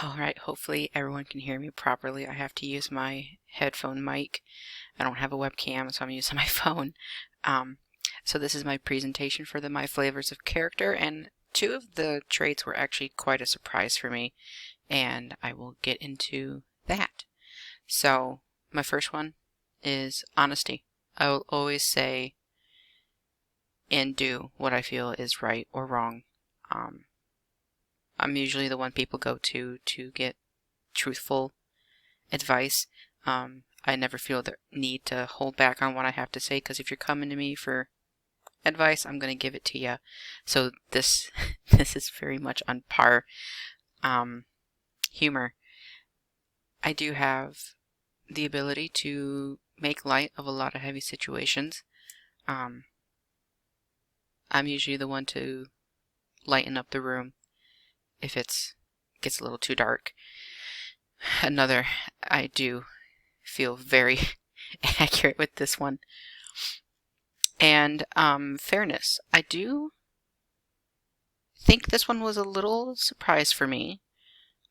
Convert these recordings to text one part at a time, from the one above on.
Alright, hopefully everyone can hear me properly. I have to use my headphone mic. I don't have a webcam, so I'm using my phone. So this is my presentation for the My Flavors of Character, and two of the traits were actually quite a surprise for me, and I will get into that. So my first one is honesty. I will always say and do what I feel is right or wrong. I'm usually the one people go to get truthful advice. I never feel the need to hold back on what I have to say, because if you're coming to me for advice, I'm going to give it to you. So this this is very much on par. Humor. I do have the ability to make light of a lot of heavy situations. I'm usually the one to lighten up the room if it gets a little too dark. I do feel very accurate with this one. And fairness. I do think this one was a little surprise for me.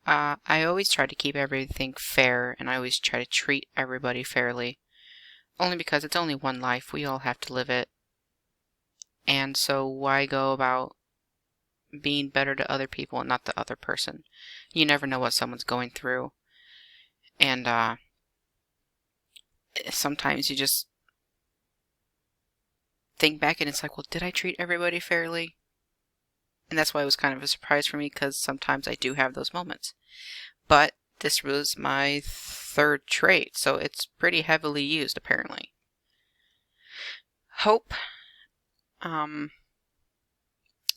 I always try to keep everything fair, and I always try to treat everybody fairly. Only because it's only one life. We all have to live it. And so why go about being better to other people and not the other person? You never know what someone's going through. And sometimes you just think back and it's like, well, did I treat everybody fairly? And that's why it was kind of a surprise for me, because sometimes I do have those moments. But this was my third trait, so it's pretty heavily used apparently. Hope.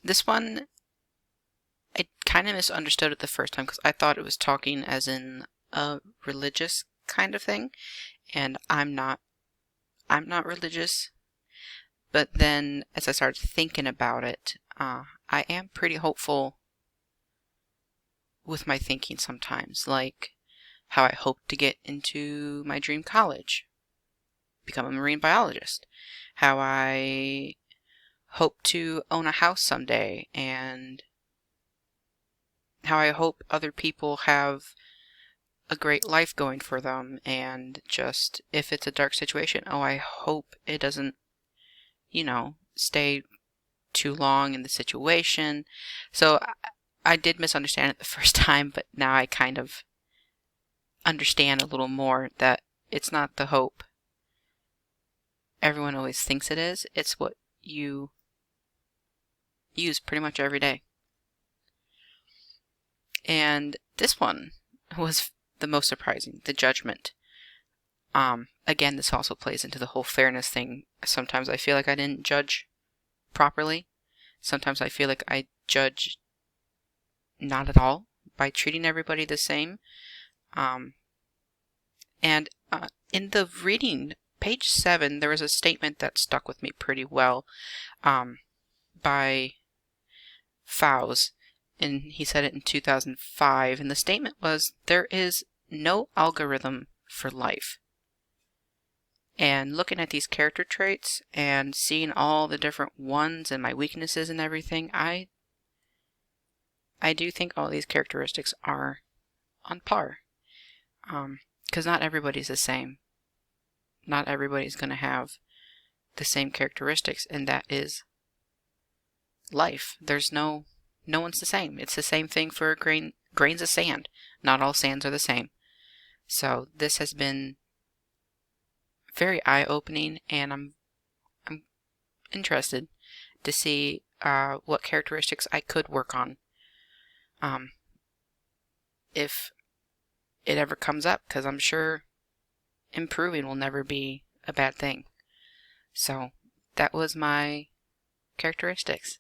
This one, I kind of misunderstood it the first time, because I thought it was talking as in a religious kind of thing, and I'm not religious. But then as I started thinking about it, I am pretty hopeful with my thinking sometimes, like how I hope to get into my dream college, become a marine biologist, how I hope to own a house someday, and how I hope other people have a great life going for them, and just if it's a dark situation, oh, I hope it doesn't, stay too long in the situation. So I did misunderstand it the first time, but now I kind of understand a little more that it's not the hope everyone always thinks it is. It's what you use pretty much every day. And this one was the most surprising, the judgment. Again, this also plays into the whole fairness thing. Sometimes I feel like I didn't judge properly. Sometimes I feel like I judge not at all by treating everybody the same. And in the reading, page 7, there was a statement that stuck with me pretty well by Fowles, and he said it in 2005, and the statement was, there is no algorithm for life. And looking at these character traits and seeing all the different ones and my weaknesses and everything, I do think all these characteristics are on par. Because not everybody's the same. Not everybody's going to have the same characteristics, and that is life. There's no one's the same. It's the same thing for grains of sand. Not all sands are the same. So this has been very eye-opening, and I'm interested to see what characteristics I could work on if it ever comes up, because I'm sure improving will never be a bad thing. So that was my characteristics.